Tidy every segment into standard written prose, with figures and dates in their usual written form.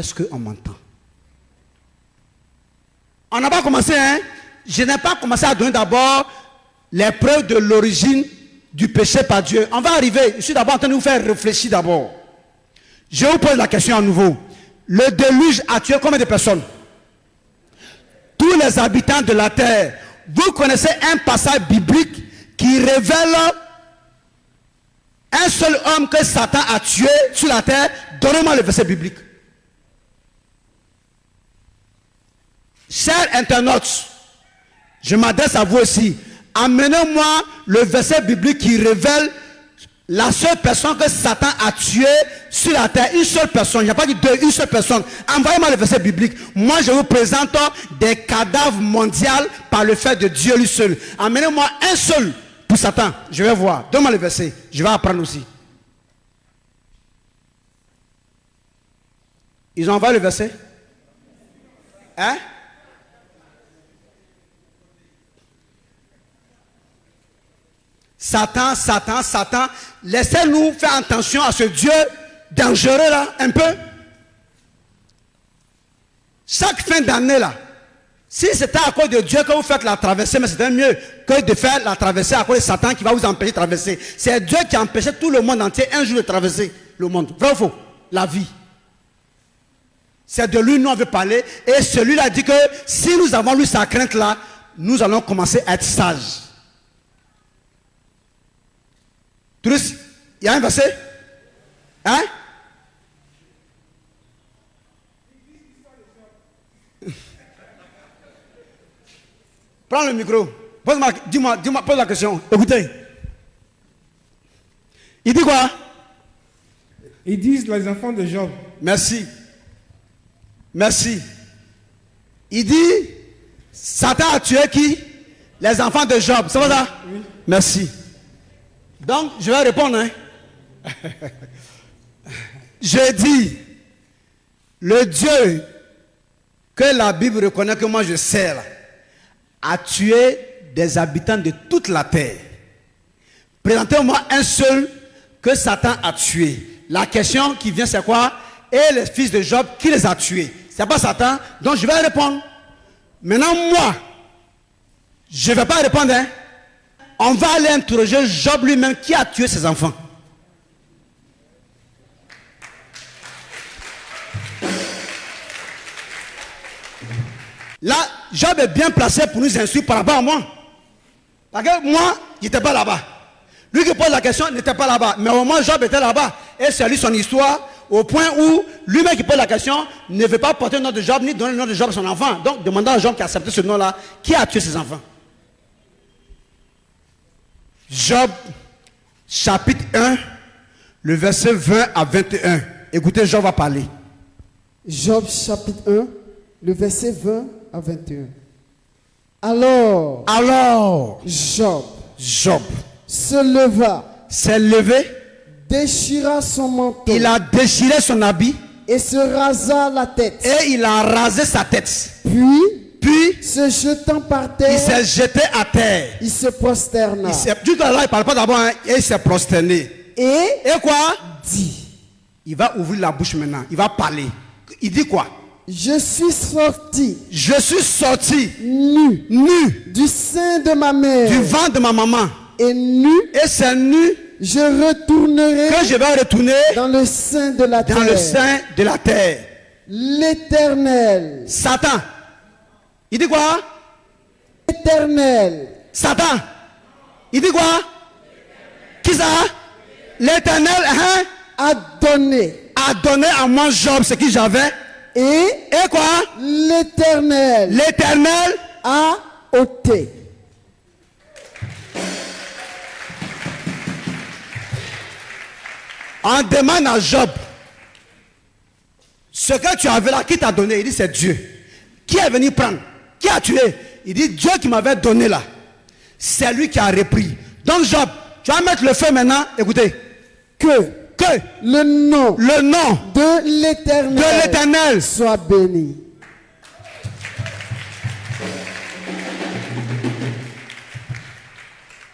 Est-ce qu'on m'entend? On n'a pas commencé, hein? Je n'ai pas commencé à donner d'abord les preuves de l'origine du péché par Dieu. On va arriver. Je suis d'abord en train de vous faire réfléchir d'abord. Je vous pose la question à nouveau. Le déluge a tué combien de personnes? Tous les habitants de la terre. Vous connaissez un passage biblique qui révèle un seul homme que Satan a tué sur la terre? Donnez-moi le verset biblique. Chers internautes, je m'adresse à vous aussi. Amenez-moi le verset biblique qui révèle la seule personne que Satan a tuée sur la terre. Une seule personne. Il n'y a pas dit deux, une seule personne. Envoyez-moi le verset biblique. Moi, je vous présente des cadavres mondiaux par le fait de Dieu lui seul. Amenez-moi un seul pour Satan. Je vais voir. Donne-moi le verset. Je vais apprendre aussi. Ils ont envoyé le verset? Hein? Satan, Satan, Satan. Laissez-nous faire attention à ce Dieu dangereux là, un peu. Chaque fin d'année là, si c'était à cause de Dieu que vous faites la traversée, mais c'était mieux que de faire la traversée à cause de Satan qui va vous empêcher de traverser. C'est Dieu qui a empêché tout le monde entier un jour de traverser le monde. Vrai ou faux? La vie. C'est de lui nous on veut parler. Et celui-là dit que si nous avons lu sa crainte là, nous allons commencer à être sages. Tous, il y a un verset? Hein? Prends le micro. Dis-moi, pose la question. Écoutez. Il dit quoi? Ils disent les enfants de Job. Merci. Merci. Il dit, Satan a tué qui? Les enfants de Job. C'est pas ça? Oui. Merci. Donc, je vais répondre. Hein? Je dis, le Dieu que la Bible reconnaît que moi je sers, a tué des habitants de toute la terre. Présentez-moi un seul que Satan a tué. La question qui vient, c'est quoi? Et les fils de Job, qui les a tués? C'est pas Satan, donc je vais répondre. Maintenant, moi, je ne vais pas répondre. Hein? On va aller interroger Job lui-même qui a tué ses enfants. Là, Job est bien placé pour nous instruire par rapport à moi. Parce que moi, il n'était pas là-bas. Lui qui pose la question n'était pas là-bas. Mais au moins, Job était là-bas. Et c'est lui son histoire, au point où lui-même qui pose la question ne veut pas porter le nom de Job, ni donner le nom de Job à son enfant. Donc, demandant à Job qui a accepté ce nom-là, qui a tué ses enfants. Job, chapitre 1, le verset 20 à 21. Écoutez, Job va parler. Job, chapitre 1, le verset 20 à 21. Alors, Job se leva, s'est levé, déchira son manteau, il a déchiré son habit et se rasa la tête. Et il a rasé sa tête. Puis, se jetant par terre, il s'est jeté à terre. Il se prosterna. Du coup, là, il ne parle pas d'abord, hein, et il s'est prosterné. Et quoi? Dit. Il va ouvrir la bouche maintenant. Il va parler. Il dit quoi? Je suis sorti. Je suis sorti. Nu. Du sein de ma mère. Du ventre de ma maman. Et nu. Et c'est nu. Je retournerai. Que je vais retourner. Dans le sein de la terre. Dans le sein de la terre. L'Éternel. Satan. Il dit quoi? L'Éternel. Satan. Il dit quoi? Qui ça? L'Éternel, hein? A donné à moi Job ce que j'avais. Et quoi? L'Éternel a ôté. On demande à Job ce que tu avais là, qui t'a donné? Il dit c'est Dieu. Qui est venu prendre? Qui a tué? Il dit Dieu qui m'avait donné là. C'est lui qui a repris. Donc Job, tu vas mettre le feu maintenant. Écoutez. Que le nom de l'Éternel soit béni.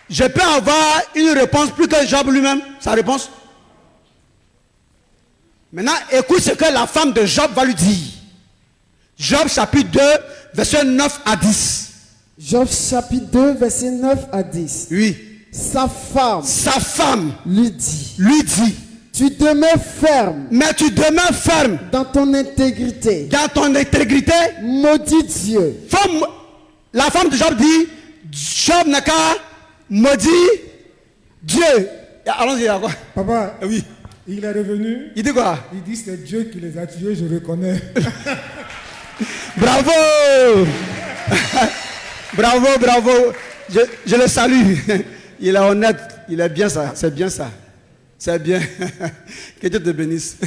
Je peux avoir une réponse plus que Job lui-même, sa réponse. Maintenant, écoute ce que la femme de Job va lui dire. Job chapitre 2, verset 9 à 10. Job chapitre 2, verset 9 à 10. Oui. Sa femme lui dit, tu demeures ferme mais tu demeures ferme dans ton intégrité. dans ton intégrité. Maudit Dieu. La femme de Job dit, Job n'a qu'à maudire Dieu. Allons-y, quoi. Papa, Oui. il est revenu. Il dit quoi? Il dit c'est Dieu qui les a tués, je reconnais. Bravo. Bravo, bravo. Je le salue. Il est honnête. Il est bien ça. C'est bien ça. C'est bien. Que Dieu te bénisse.